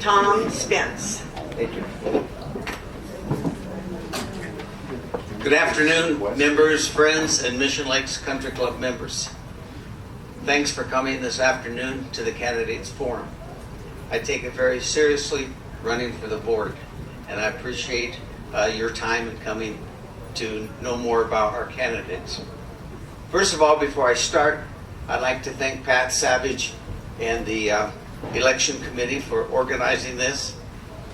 Tom Spence. Thank you. Good afternoon, members, friends, and Mission Lakes Country Club members. Thanks for coming this afternoon to the Candidates Forum. I take it very seriously running for the board, and I appreciate your time in coming to know more about our candidates. First of all, before I start, I'd like to thank Pat Savage and the election committee for organizing this,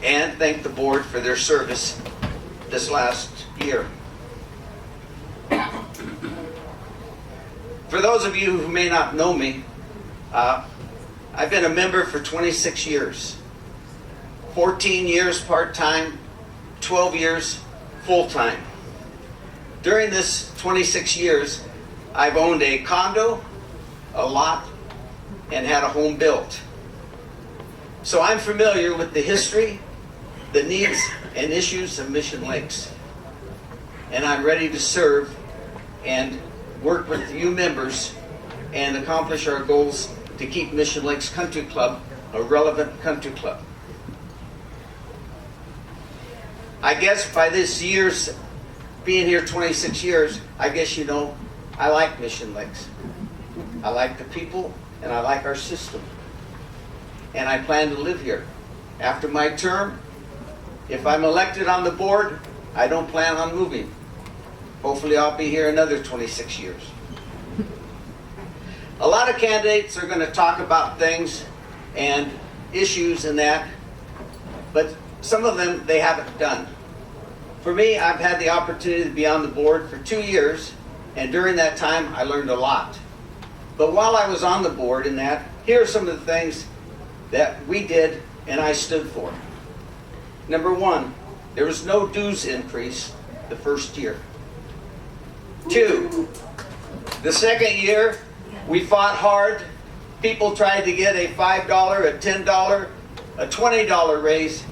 and thank the board for their service this last year. For those of you who may not know me, I've been a member for 26 years. 14 years part-time, 12 years full-time. During this 26 years, I've owned a condo, a lot, and had a home built. So I'm familiar with the history, the needs, and issues of Mission Lakes. And I'm ready to serve and work with you members and accomplish our goals to keep Mission Lakes Country Club a relevant country club. I guess by this year's being here 26 years, I guess you know I like Mission Lakes. I like the people and I like our system. And I plan to live here. After my term, if I'm elected on the board, I don't plan on moving. Hopefully I'll be here another 26 years. A lot of candidates are going to talk about things and issues and that, but some of them they haven't done. For me, I've had the opportunity to be on the board for 2 years, and during that time I learned a lot. But while I was on the board and that, here are some of the things that we did and I stood for. Number one, there was no dues increase the first year. 2, the second year, we fought hard. People tried to get a $5, a $10, a $20 raise,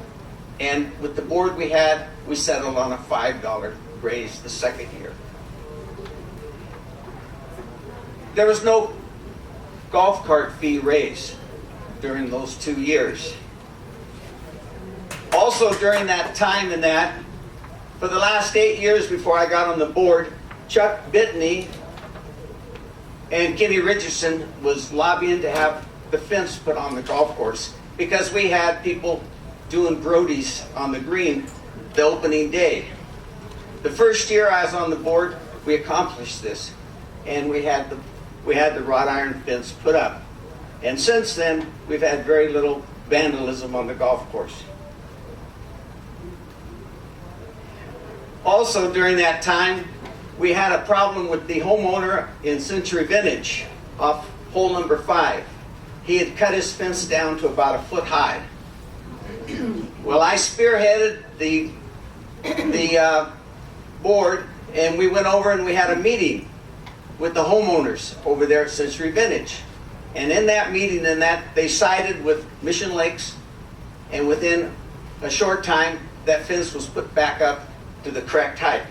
and with the board we had, we settled on a $5 raise the second year. There was no golf cart fee raise during those 2 years. Also during that time and that, for the last 8 years before I got on the board, Chuck Bittney and Kenny Richardson was lobbying to have the fence put on the golf course because we had people doing Brodies on the green the opening day. The first year I was on the board, we accomplished this, and we had the wrought iron fence put up. And since then, we've had very little vandalism on the golf course. Also during that time, we had a problem with the homeowner in Century Vintage off hole number 5. He had cut his fence down to about 1 foot high. Well, I spearheaded the board, and we went over and we had a meeting with the homeowners over there at Century Vintage. And in that meeting, they sided with Mission Lakes, and within a short time, that fence was put back up to the correct height.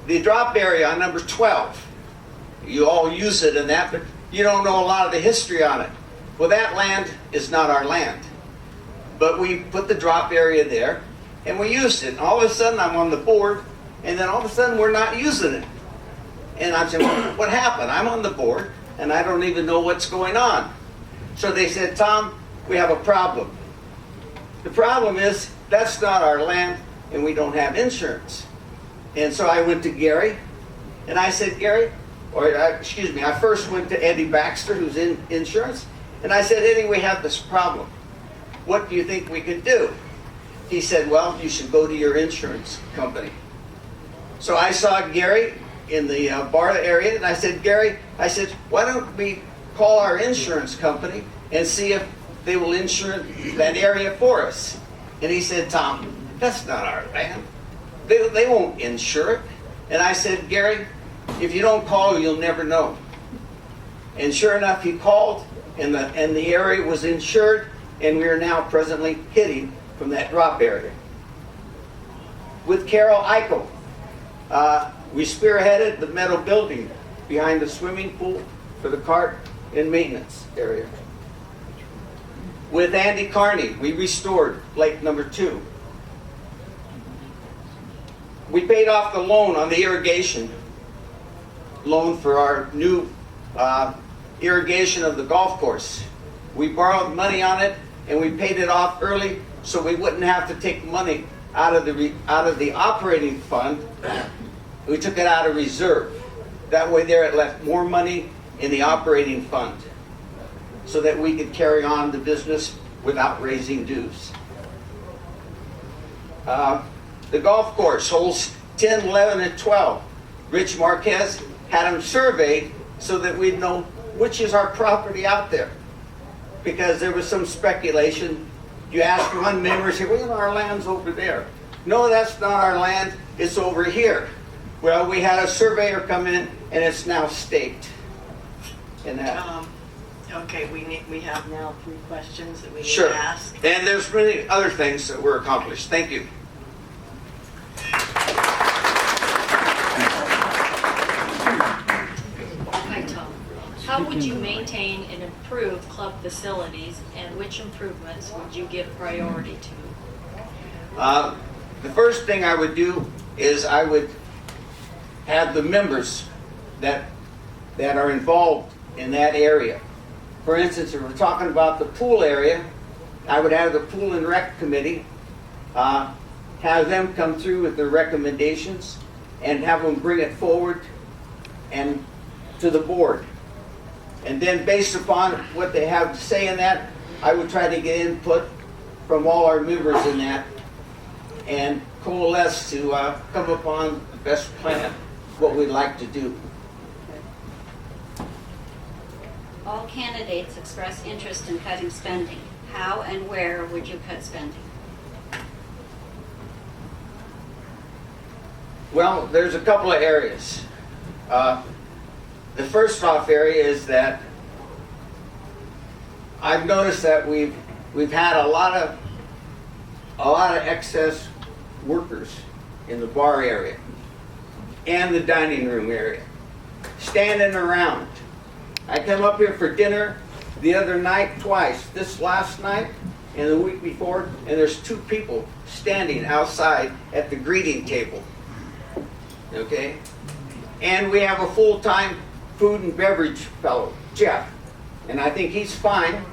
The drop area on number 12, you all use it in that, but you don't know a lot of the history on it. Well, that land is not our land, but we put the drop area there, and we used it. And all of a sudden, I'm on the board, and then all of a sudden, we're not using it. And I'm saying, well, what happened? I'm on the board, and I don't even know what's going on. So they said, Tom, we have a problem. The problem is, that's not our land, and we don't have insurance. And so I went to Gary, and I said, Gary, I first went to Eddie Baxter, who's in insurance, and I said, Eddie, we have this problem. What do you think we could do? He said, well, you should go to your insurance company. So I saw Gary in the bar area, and I said, Gary, why don't we call our insurance company and see if they will insure that area for us? And he said, Tom, that's not our land. They won't insure it. And I said, Gary, if you don't call, you'll never know. And sure enough, he called, and the area was insured, and we are now presently hitting from that drop area. With Carol Eichel, we spearheaded the metal building behind the swimming pool for the cart and maintenance area. With Andy Carney, we restored Lake number 2. We paid off the loan on the irrigation loan for our new irrigation of the golf course. We borrowed money on it and we paid it off early so we wouldn't have to take money out of the operating fund. We took it out of reserve. That way there it left more money in the operating fund so that we could carry on the business without raising dues. The golf course, holes 10, 11, and 12. Rich Marquez had them surveyed so that we'd know which is our property out there. Because there was some speculation. You ask one member, say, well, our land's over there. No, that's not our land, it's over here. Well, we had a surveyor come in and it's now staked. And that. Okay, we have now 3 questions that we need Sure. to ask. And there's many other things that were accomplished. Thank you. Hi, Tom. How would you maintain and improve club facilities, and which improvements would you give priority to? The first thing I would do is I would have the members that are involved in that area. For instance, if we're talking about the pool area, I would have the Pool and Rec Committee, have them come through with their recommendations and have them bring it forward and to the board. And then based upon what they have to say in that, I would try to get input from all our members in that and coalesce to come upon the best plan, what we'd like to do. All candidates express interest in cutting spending. How and where would you cut spending? Well, there's a couple of areas. The first off area is that I've noticed that we've had a lot of excess workers in the bar area and the dining room area, standing around. I come up here for dinner the other night twice, this last night and the week before, and there's 2 people standing outside at the greeting table. Okay? And we have a full-time food and beverage fellow, Jeff. And I think he's fine,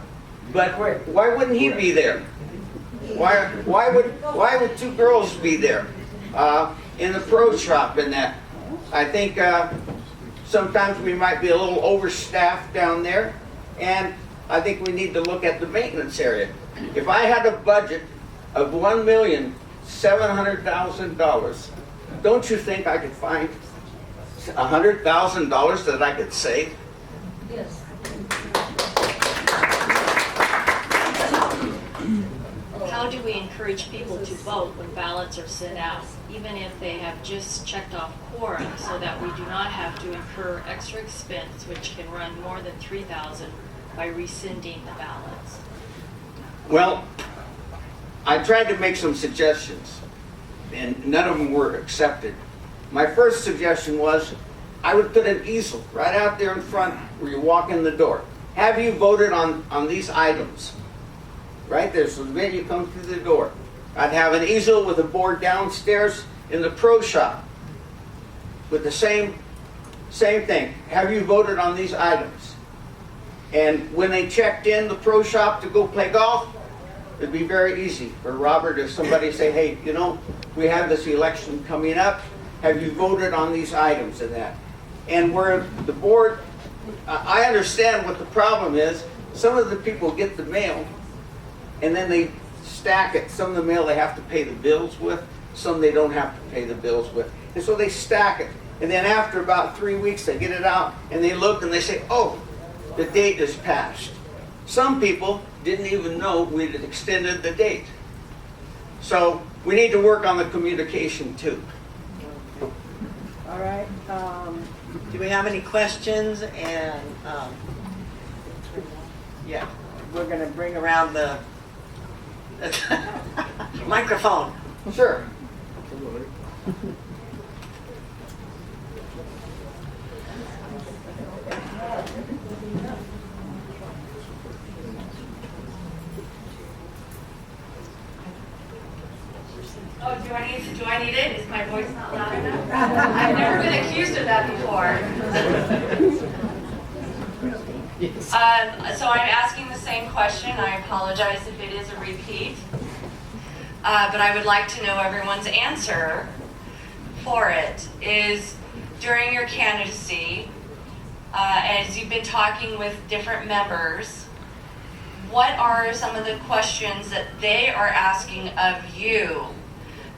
but why wouldn't he be there? Why would 2 girls be there in the pro shop and that? I think sometimes we might be a little overstaffed down there, and I think we need to look at the maintenance area. If I had a budget of $1,700,000, don't you think I could find $100,000 that I could save? Yes. How do we encourage people to vote when ballots are sent out, even if they have just checked off quorum, so that we do not have to incur extra expense, which can run more than $3,000 by rescinding the ballots? Well, I tried to make some suggestions, and none of them were accepted. My first suggestion was I would put an easel right out there in front where you walk in the door. Have you voted on these items? Right there, so the minute you come through the door. I'd have an easel with a board downstairs in the pro shop with the same thing. Have you voted on these items? And when they checked in the pro shop to go play golf, it'd be very easy for Robert or somebody to say, hey, you know, we have this election coming up. Have you voted on these items and that? And where the board, I understand what the problem is. Some of the people get the mail and then they stack it. Some of the mail they have to pay the bills with, some they don't have to pay the bills with. And so they stack it. And then after about 3 weeks, they get it out and they look and they say, oh, the date is passed. Some people didn't even know we had extended the date. So we need to work on the communication too. All right. Do we have any questions? And yeah, we're going to bring around the microphone. Sure. I need it? Is my voice not loud enough? I've never been accused of that before. So I'm asking the same question. I apologize if it is a repeat. But I would like to know everyone's answer for it. Is during your candidacy, as you've been talking with different members, what are some of the questions that they are asking of you,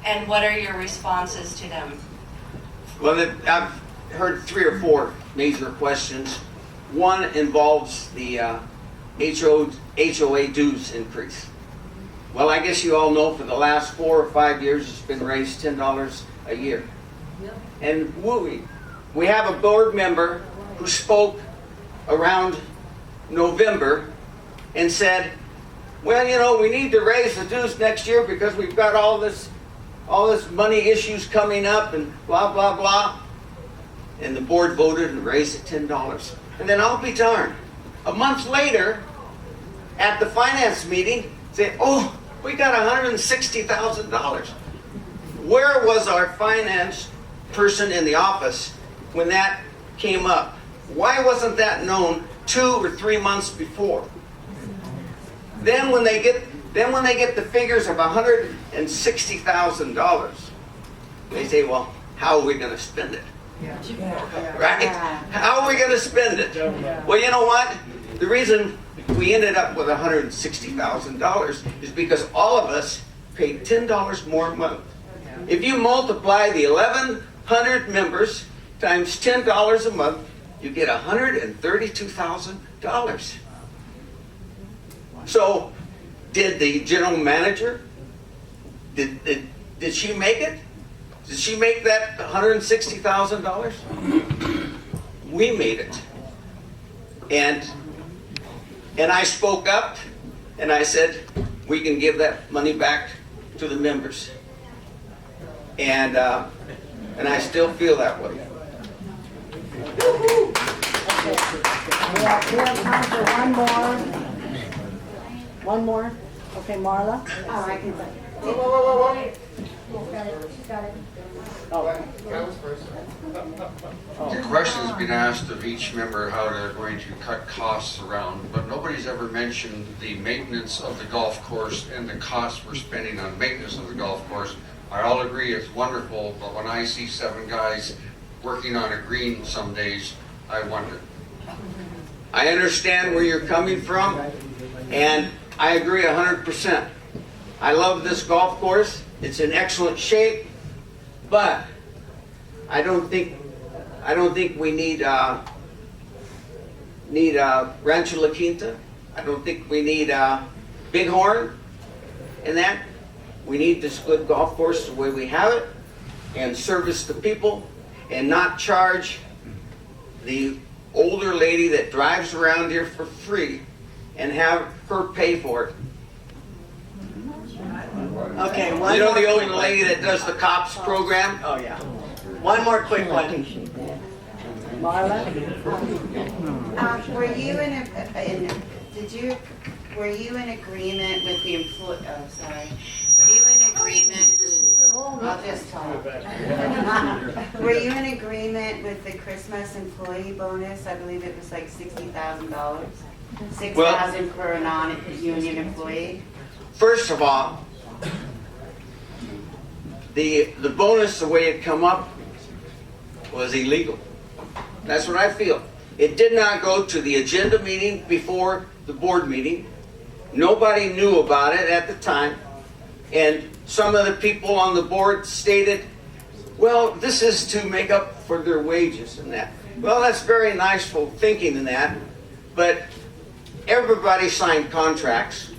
and what are your responses to them? Well, I've heard 3 or 4 major questions. One involves the HOA dues increase. Well, I guess you all know for the last 4 or 5 years it's been raised $10 a year. And we have a board member who spoke around November and said, well, you know, we need to raise the dues next year because we've got all this money issues coming up and blah, blah, blah. And the board voted and raised it $10. And then I'll be darned, a month later at the finance meeting, say, oh, we got $160,000. Where was our finance person in the office when that came up? Why wasn't that known 2 or 3 months before? Then when they get the figures of $160,000, they say, well, how are we going to spend it? Right? How are we going to spend it? Well, you know what? The reason we ended up with $160,000 is because all of us paid $10 more a month. If you multiply the 1,100 members times $10 a month, you get $132,000. So, did the general manager, did she make it? Did she make that $160,000? We made it. And I spoke up and I said, we can give that money back to the members. And I still feel that way. We have time for one more. Okay, Marla? Oh, I can say. The question has been asked of each member how they're going to cut costs around, but nobody's ever mentioned the maintenance of the golf course and the costs we're spending on maintenance of the golf course. I all agree it's wonderful, but when I see 7 guys working on a green some days, I wonder. I understand where you're coming from, and I agree 100%. I love this golf course. It's in excellent shape, but I don't think we need Rancho La Quinta. I don't think we need Bighorn and that. We need this good golf course the way we have it, and service the people, and not charge the older lady that drives around here for free and have her pay for it. Okay, You know the old lady that does the COPS program? Oh, yeah. One more quick one. Marla? Were you were you in agreement with the employee? Oh, sorry. Were you in agreement? I'll just talk. Were you in agreement with the Christmas employee bonus? I believe it was like $60,000. $6,000 for a non-union employee. First of all, the bonus, the way it come up, was illegal. That's what I feel. It did not go to the agenda meeting before the board meeting. Nobody knew about it at the time. And some of the people on the board stated, well, this is to make up for their wages and that. Well, that's very nice for thinking in that, but everybody signed contracts.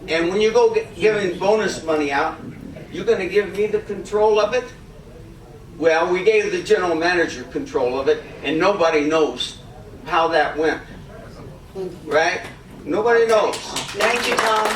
And when you go giving bonus money out, you're going to give me the control of it? Well, we gave the general manager control of it, and nobody knows how that went. Right? Nobody knows. Thank you, Tom.